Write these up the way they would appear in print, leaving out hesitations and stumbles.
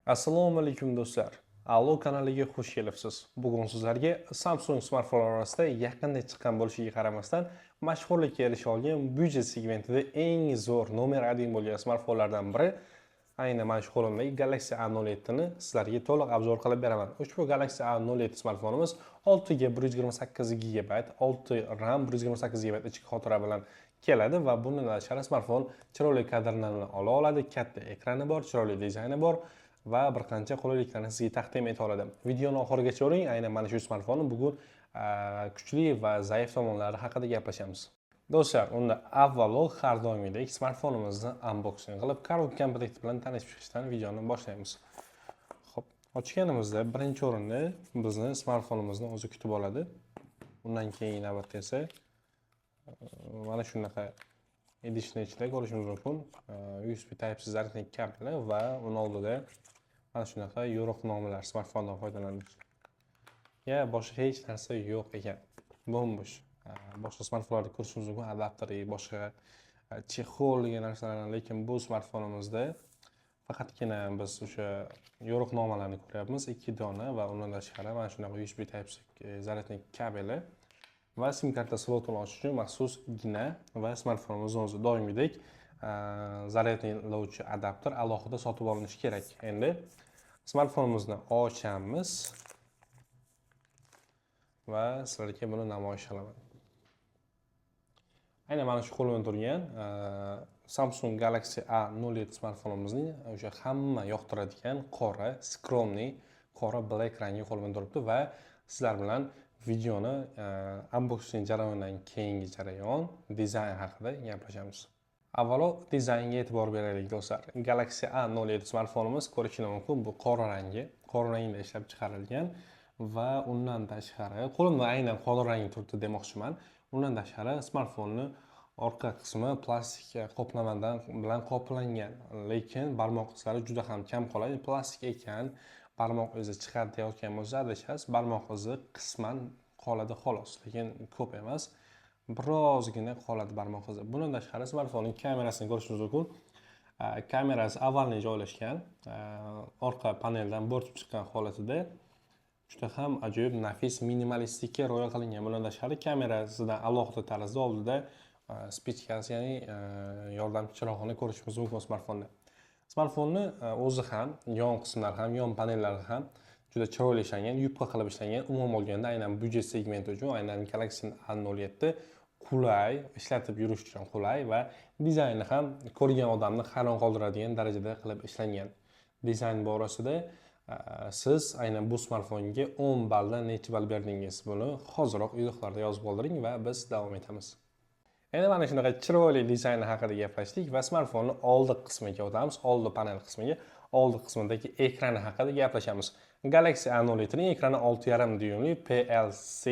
Assalomu alaykum do'stlar. Allo kanaliga xush kelibsiz. Bugun sizlarga Samsung smartfonlari orasida yaqinda chiqqan bo'lishiga qaramasdan mashhurlikka erisha olgan byudjet segmentida eng zo'r nomer 1 bo'lgan smartfonlardan biri aynan mana shu qo'limdagi Galaxy A07 ni sizlarga to'liq obzor qilib beraman. Ushbu Galaxy A07 smartfonimiz 6 ga 128 GB, 6 RAM 128 GB ichki xotira bilan keladi va bundan tashqari smartfon chiroyli kadrlarni ola oladi, katta ekrani bor, chiroyli dizayni bor va bir qancha qulayliklarni sizga taqdim eta oladi. Videoni oxirigacha ko'ring. Aynan mana shu smartfonni bugun kuchli va zaif tomonlari haqida gaplashamiz. Do'stlar, unda avvalo har doimgidek smartfonimizni unboxing qilib, korobka komplekti bilan tanishib chiqishdan videoni boshlaymiz. Xo'p, ochganimizda birinchi o'rinda bizni smartfonimizni o'zi kutib oladi. Undan keyin navbatda esa mana shunaqa idishni ichida ko'rishingiz mumkin. USB Type-C zaryadnik kabeli va uning oldida mana shunaqa yo'riqnomalar smartfondan foydalanish. Boshqa hech narsa yo'q ekan. Bo'm-bo'sh. Boshqa smartfonlarda ko'rishingiz mumkin adapteri, boshqa chexol degan narsalarni, lekin bu smartfonimizda faqatgina biz o'sha yo'riqnomalarni ko'ryapmiz. 2 dona va undan tashqari mana shunaqa USB Type-C zaryadnik kabeli va sim karta slotini ochish uchun maxsus igna va smartfonimizning o'zi doimgidek zaryadlovchi adapter alohida sotib olinishi kerak. Endi smartfonimizni ochamiz va sizlarga buni namoyish qilaman. Aynan mana shu qo'limda turgan Samsung Galaxy A07 smartfonimizning o'sha hamma yoqtiradigan qora, skromniy, qora black rangi qo'limda turibdi va sizlar bilan videoni unboxing jarayonidan keyingi jarayon dizayn haqida gaplashamiz. Avvalo dizaynga e'tibor beraylik do'stlar. Galaxy A07 smartfonimiz ko'rishingiz mumkin, bu qora rangda ishlab chiqarilgan va undan tashqari qo'limda aynan qora rangi turibdi demoqchiman. Undan tashqari smartfonni orqa qismi plastik qoplamadan bilan qoplangan, lekin barmoq izlari juda ham kam qoladi. Plastik ekan, barmoq izi chiqarayotgan bo'lsa adashasiz, barmoq izi qisman qoladi xolos, lekin ko'p emas. Birozgina qoladi barmoq izi. Bundan tashqari smartfonning kamerasini ko'rishingiz mumkin. Kamerasi avvalni joylashgan, orqa paneldan bo'rtib chiqqan holatida juda ham ajoyib, nafis minimalistikka rioya qilingan. Bundan tashqari kamerasidan alohida tarzda oldida spichkasi, ya'ni yordamchi chirog'ini ko'rishimiz mumkin smartfonda. Smartfonni o'zi ham, yon qismlari ham, yon panellari ham juda chiroyli ishlangan, yupqa qilib ishlangan. Umuman olganda aynan byudjet segmenti uchun aynan Galaxy A07 qulay, ishlatib yurish uchun qulay va dizayni ham ko'rgan odamni hayron qoldiradigan darajada qilib ishlangan. Dizayn borasida siz aynan bu smartfonga 10 balldan necha ball berdingiz? Buni hoziroq izohlarda yozib qoldiring va biz davom etamiz. Endi mana shunaqa chiroyli dizayni haqida gaplashdik va smartfonning oldi qismiga o'tamiz, oldi panel qismiga, oldi qismidagi ekrani haqida gaplashamiz. Galaxy A07 ning ekrani 6,5 dyuymli PLC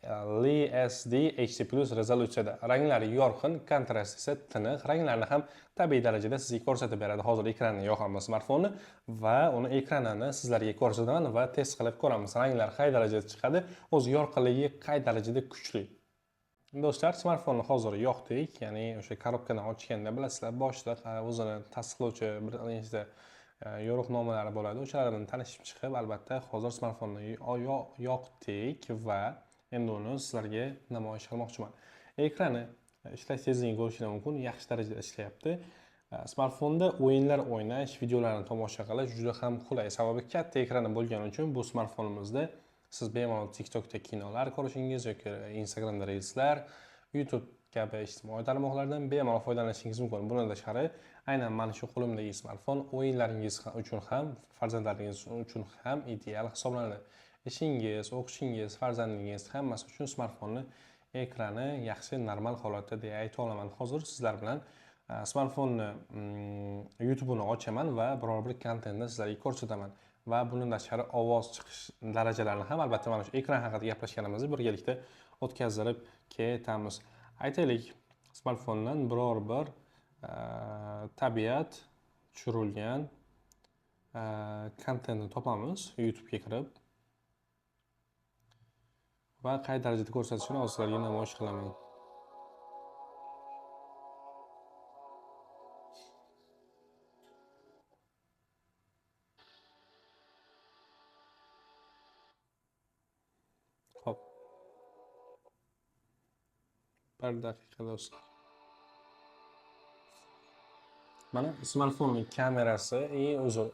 LCD HD+ rezolyutsiyada. Ranglari yorqin, kontrasti esa tiniq. Ranglarni ham tabiiy darajada sizga ko'rsatib beradi. Hozir ekranni yoqamiz smartfonni va uni ekranini sizlarga ko'rsataman va test qilib ko'ramiz. Ranglar qay darajada chiqadi, o'z yorqinligi qay darajada kuchli. Do'stlar, smartfonni hozir yoqdik, ya'ni o'sha korobkadan ochganda bilasizlar, boshida o'zini tasdiqlovchi bir nechta yo'riqnomalari bo'ladi. O'shalar bilan tanishib chiqib, albatta hozir smartfonni yoqdik va endi uni sizlarga namoyish qilmoqchiman. Ekrani ishlash tezligi ko'rishingiz mumkin, yaxshi darajada ishlayapti. Smartfonda o'yinlar o'ynash, videolarni tomosha qilish juda ham qulay. Sababi katta ekrani bo'lgani uchun bu smartfonimizda siz bemalol TikTokda kinolar ko'rishingiz yoki Instagramda reelslar, YouTube kabi ijtimoiy tarmoqlardan bemalol foydalanishingiz mumkin. Bundan tashqari, aynan mana shu qo'limdagi smartfon o'yinlaringiz uchun ham, farzandlaringiz uchun ham ideal hisoblanadi. Ishingiz, o'qishingiz, farzandingiz hammasi uchun smartfonni ekrani yaxshi, normal holatda deya ayta olaman. Hozir sizlar bilan smartfonni YouTube'ini ochaman va biror bir kontentni sizlarga ko'rsataman. Va bundan tashqari ovoz chiqish darajalarini ham albatta mana shu ekran haqida gaplashganimizni birgalikda o'tkazib ketamiz. Aytaylik, smartfondan biror bir tabiat tushirilgan kontentni topamiz YouTube'ga kirib va qay darajada ko'rsatishini sizlarga namoyish qilaman. Bir daqiqa do'stlar. Mana smartfonning kamerasi, uzr,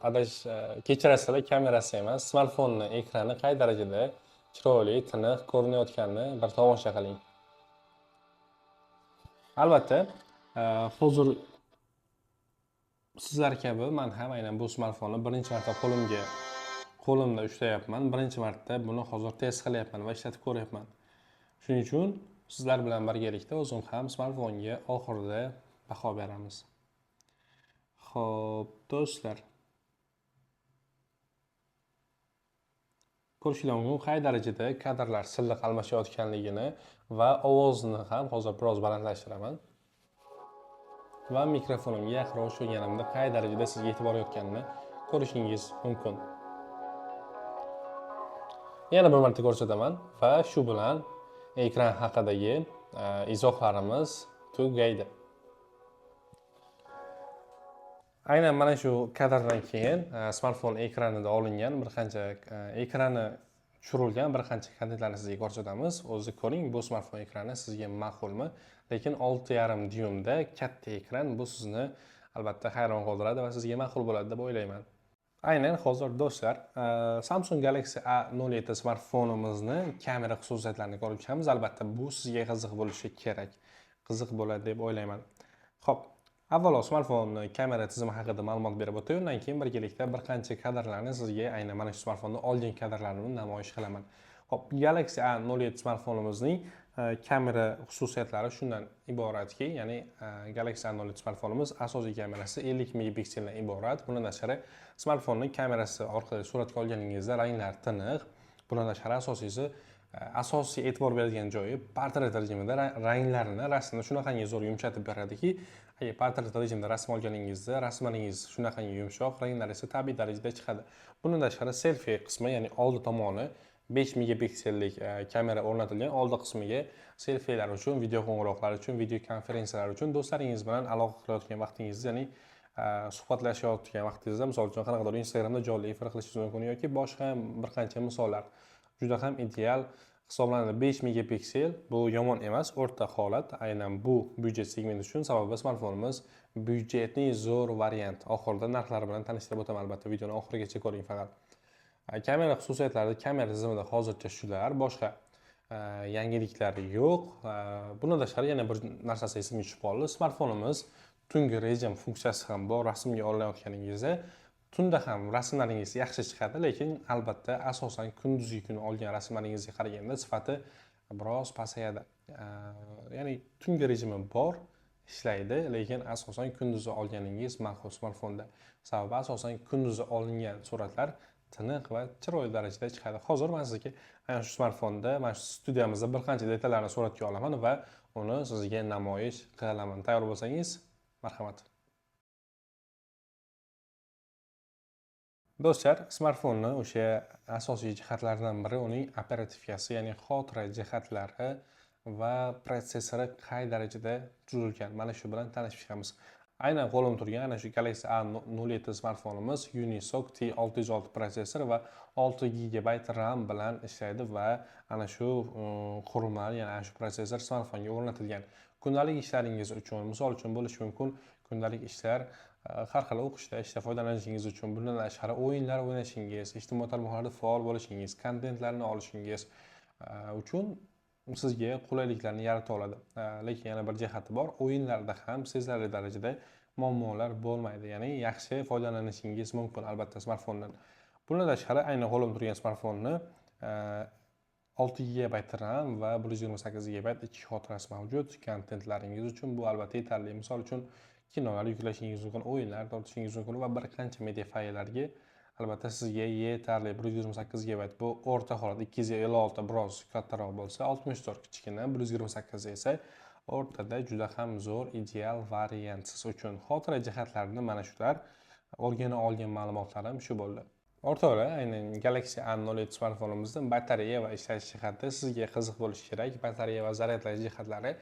kechirasizlar, kamerasi emas, smartfonning ekrani qay darajada chiroyli, tiniq ko'rinayotganini bir tomosha qiling. Albatta, hozir sizlar kabi men ham aynan bu smartfonni birinchi marta qo'limda ushlayapman. Birinchi marta buni hozir test qilyapman va ishlatib ko'ryapman. Shuning uchun sizlar bilan birgalikda o'zim ham smartfonga oxirida baho beramiz. Xo'p, do'stlar. Ko'rishingiz mumkin qay darajada kadrlar silliq almashayotganligini va ovozni ham hozir biroz balandlashtiraman. Va mikrofonimga yaqinroq tushganimda qay darajada sizga yetib borayotganini ko'rishingiz mumkin. Yana bir marta ko'rsataman va shu bilan ekran haqidagi izohlarimiz tugaydi. Aynan mana shu kadrdan keyin smartfon ekranida olingan bir qancha ekrani tushirilgan bir qancha kontentlarni sizga ko'rsatamiz. O'zingiz ko'ring, bu smartfon ekrani sizga ma'qulmi? Lekin 6,5 dyuymda katta ekran bu sizni albatta hayron qoldiradi va sizga ma'qul bo'ladi deb o'ylayman. Aynan hozir do'stlar, Samsung Galaxy A07 smartfonimizni kamera xususiyatlarini ko'rib chiqamiz. Albatta bu sizga qiziq bo'lishi kerak. Qiziq bo'ladi deb o'ylayman. Xo'p, avvalo smartfonni kamera tizimi haqida ma'lumot berib o'tay, undan keyin birgalikda bir qancha kadrlarni sizga aynan mana shu smartfonda olgan kadrlarimni namoyish qilaman. Hop, Galaxy A07 smartfonimizning kamera xususiyatlari shundan iboratki, ya'ni Galaxy A07 smartfonimiz asosiy kamerasi 50 megapikseldan iborat. Bundan tashqari smartfonning kamerasi orqali suratga olganingizda ranglar tiniq. Bundan tashqari asosiy e'tibor beradigan joyi portret rejimida ranglarni rasmni shunaqangi zo'r yumshatib beradiki, agar portret rejimda rasm olganingizda rasmingiz shunaqangi yumshoq, ranglar esa tabiiy darajada chiqadi. Bundan tashqari selfie qismi, ya'ni oldi tomoni 5 megapiksellik kamera o'rnatilgan. Oldi qismiga selfielar uchun, video qo'ng'iroqlar uchun, video konferensiyalar uchun, do'stlaringiz bilan aloqa qilayotgan vaqtingizda, ya'ni suhbatlashayotgan vaqtingizda, misol uchun qanaqadir Instagramda jonli efir qilishingiz mumkin yoki boshqa bir qancha misollar. Juda ham ideal hisoblanadi. 5 megapiksel bu yomon emas, o'rta holat. Aynan bu byudjet segmenti uchun, sababi smartfonimiz byudjetning zo'r variant. Oxirida narxlari bilan tanishtirib o'taman, albatta videoni oxirigacha ko'ring faqat. Kamera xususiyatlarida kamera tizimida hozircha shular, boshqa yangiliklar yo'q. Bundan tashqari yana bir narsasi esimga tushib qoldi. Smartfonimiz tungi rejim funksiyasi ham bor. Rasmga olayotganingizda tunda ham rasmlaringiz yaxshi chiqadi, lekin albatta asosan kunduzgi kuni olgan rasmlaringizga qaraganda sifati biroz pasayadi. Ya'ni tungi rejimi bor, ishlaydi, lekin asosan kunduzi olganingiz ma'qul smartfonda. Sababi asosan kunduzi olingan suratlar tiniq va chiroyli darajada chiqadi. Hozir men sizga mana shu smartfonda, mana shu studiyamizda bir qancha detallarni suratga olaman va uni sizga namoyish qilaman. Tayyor bo'lsangiz, marhamat. Do'stlar, smartfonni o'sha asosiy jihatlaridan biri uning operativkasi, ya'ni xotira jihatlari va protsessori qay darajada tuzilgan. Mana shu bilan tanishib chiqamiz. Aynan qo'limda turgan ana shu Galaxy A07 smartfonimiz Unisoc T606 protsessor va 6 GB RAM bilan ishlaydi va ana shu qurilma, ya'ni ana shu protsessor smartfonga o'rnatilgan. Kundalik ishlaringiz uchun, misol uchun bo'lishi mumkin, kundalik ishlar har xil o'qishda, ishda foydalanishingiz uchun, bundan tashqari o'yinlar o'ynashingiz, ijtimoiy tarmoqlarda faol bo'lishingiz, kontentlarni olishingiz uchun sizga qulayliklarni yarata oladi. Lekin yana bir jihati bor, o'yinlarda ham sezilarli darajada muammolar bo'lmaydi. Ya'ni yaxshi foydalanishingiz mumkin albatta smartfondan. Bundan tashqari aynan qo'limda turgan smartfonni 6 GB RAM va 128 GB ichki xotirasi mavjud. Kontentlaringiz uchun bu albatta yetarli. Misol uchun kinolar yuklashingiz mumkin, o'yinlar tortishingiz mumkin va bir qancha media fayllarga albatta sizga yetarli. 128 GB bu o'rta holat, 256 biroz kattaroq bo'lsa, 64 kichkina, 128 esa o'rtada juda ham zo'r, ideal variant siz uchun. Xotira jihatlarini mana shular, o'rgana olgan ma'lumotlarim shu bo'ldi. O'rtoqlar, aynan Galaxy A07 smartfonimizning batareya va ishlash jihati sizga qiziq bo'lishi kerak. Batareya va zaryadlash jihatlari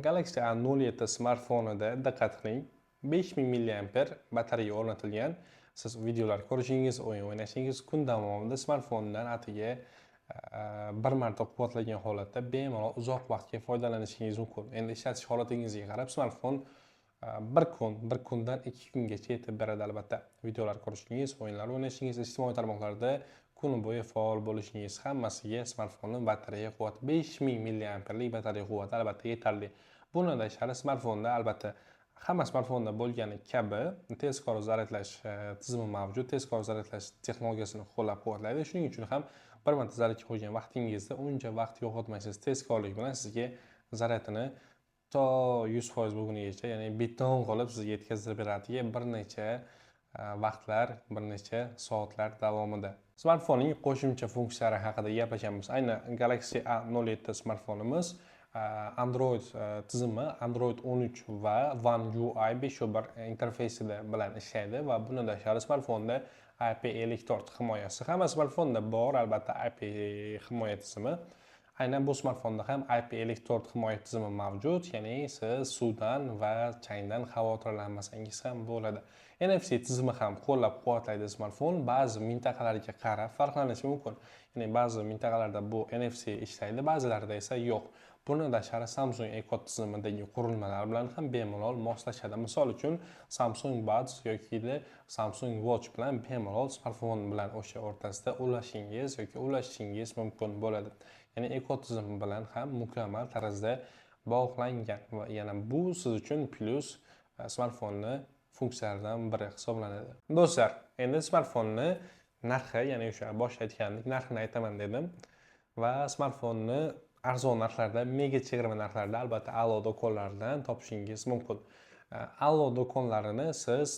Galaxy A07 smartfonida diqqat qiling, 5000 mAh batareya o'rnatilgan. Siz videolar ko'rishingiz, o'yin o'ynashingiz kun davomida smartfondan atiga bir marta quvvatlagan holatda bemalol uzoq vaqtga foydalanishingiz mumkin. Endi ishlatish holatingizga qarab smartfon bir kundan 2 kungacha yetib beradi albatta. Videolar ko'rishingiz, o'yinlar o'ynashingiz, ijtimoiy tarmoqlarda kun bo'yi faol bo'lishingiz hammasiga smartfonning batareya quvvati 5000 mAhlik batareya quvvati albatta yetarli. Bundan tashqari smartfonda albatta hamma smartfonda bo'lgani kabi tezkor zaryadlash tizimi mavjud. Tezkor zaryadlash texnologiyasini qo'llab-quvvatlaydi. Shuning uchun ham bir marta zaryadga qo'ygan vaqtingizda uncha vaqt yo'qotmaysiz. Tezkorlik bilan sizga zaryadini to 100% bo'lgunigacha, ya'ni beton qilib sizga yetkazib beradi bir necha vaqtlar, bir necha soatlar davomida. Smartfonning qo'shimcha funksiyalari haqida gaplashamiz. Aynan Galaxy A07 smartfonimiz Android tizimi Android 13 va One UI 5.1 interfeysida bilan ishlaydi va bundan tashqari smartfonda IP54 himoyasi. Hamma smartfonda bor albatta IP himoya tizimi. Aynan bu smartfonda ham IP54 himoya tizimi mavjud, ya'ni siz suvdan va changdan xavotirlanmasangiz ham bo'ladi. NFC tizimi ham qo'llab-quvvatlaydi smartfon. Ba'zi mintaqalarga qarab farqlanishi mumkin. Ya'ni ba'zi mintaqalarda bu NFC ishlaydi, ba'zilarida esa yo'q. Bundan tashqari Samsung Eco tizimidagi qurilmalar bilan ham bemalol moslashadi. Misol uchun Samsung Buds yoki Samsung Watch bilan bemalol smartfon bilan o'sha o'rtasida ulashishingiz mumkin bo'ladi. Ya'ni Eco tizimi bilan ham mukammal tarzda bog'langan va yana bu siz uchun plus smartfonni funksiyalaridan biri hisoblanadi. Do'stlar, endi smartfonni narxi, ya'ni o'sha boshida aytgandek, narxini aytaman dedim va smartfonni arzon narxlarda, mega chegirma narxlarda albatta Allo do'konlaridan topishingiz mumkin. Allo do'konlarini siz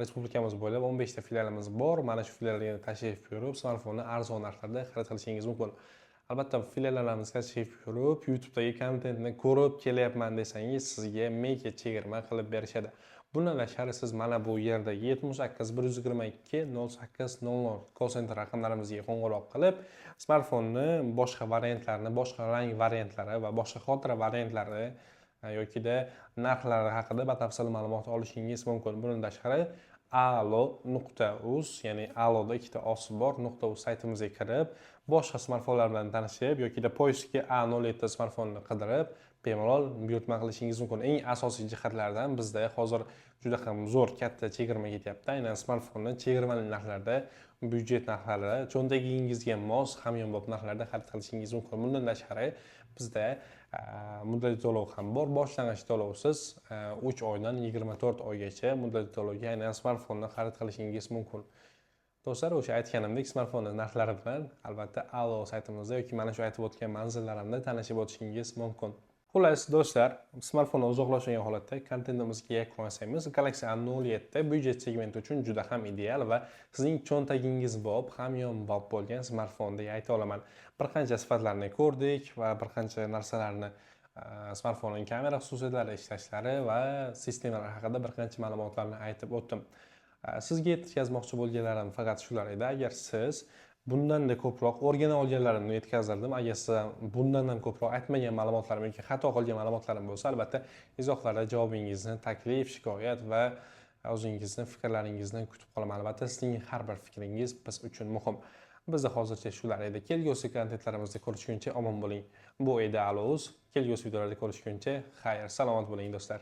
respublikamiz bo'ylab 15 ta filialimiz bor. Mana shu filiallarga tashrif buyurib, smartfonni arzon narxlarda xarid qilishingiz mumkin. Albatta filiallarimizga tashrif buyurib, YouTube'dagi kontentni ko'rib kelyapman desangiz, sizga mega chegirma qilib berishadi. Bundan tashqari siz mana bu yerda 78 122 0800 call center raqamlarimizga qo'ng'iroq qilib, smartfonni boshqa variantlarini, boshqa rang variantlari va boshqa xotira variantlari yokida narxlari haqida batafsil ma'lumot olishingiz mumkin. Bundan tashqari allo.uz, ya'ni alloda ikkita osi bor .uz saytimizga kirib, boshqa smartfonlar bilan tanishib yokida poyistga A07 smartfonni qidirib bemalol buyurtma qilishingiz mumkin. Eng asosiy jihatlardan bizda hozir juda ham zo'r katta chegirma ketyapti. Aynan smartfonni chegirmali narxlarda, byudjet narxlarida, cho'ntagingizga mos hamyonbop narxlarda xarid qilishingiz mumkin. Bundan tashqari bizda muddatli to'lov ham bor. Boshlang'ich to'lovsiz 3 oydan 24 oygacha muddatli to'lovga aynan smartfonni xarid qilishingiz mumkin. Do'stlar, o'sha aytganimdek smartfonning narxlari bilan albatta Allo saytimizda yoki mana shu aytib o'tgan manzillarimda tanishib o'tishingiz mumkin. Xullas, do'stlar, smartfondan uzoqlashgan holatda kontentimizga yakun yasaymiz. Galaxy A07 byudjet segmenti uchun juda ham ideal va sizning cho'ntagingiz bob, hamyonbop bo'lgan smartfon deya ayta olaman. Bir qancha sifatlarni ko'rdik va bir qancha narsalarni smartfonning kamera xususiyatlari, ishlashlari va sistemalar haqida bir qancha ma'lumotlarni aytib o'tdim. Sizga yetkazmoqchi bo'lganlarim faqat shular edi. Agar siz bundan-da ko'proq o'rgana olganlarimni yetkazdim. Agar siz bundan ham ko'proq aytmagan ma'lumotlarim yoki xato qilgan ma'lumotlarim bo'lsa, albatta izohlarda javobingizni, taklif, shikoyat va o'zingizni fikrlaringizni kutib qolaman. Albatta sizning har bir fikringiz biz uchun muhim. Bizda hozircha shular edi. Kelgusi kontentlarimizda ko'rishguncha omon bo'ling. Bu edi Allo.uz. Kelgusi videolarda ko'rishguncha xayr, salomat bo'ling do'stlar.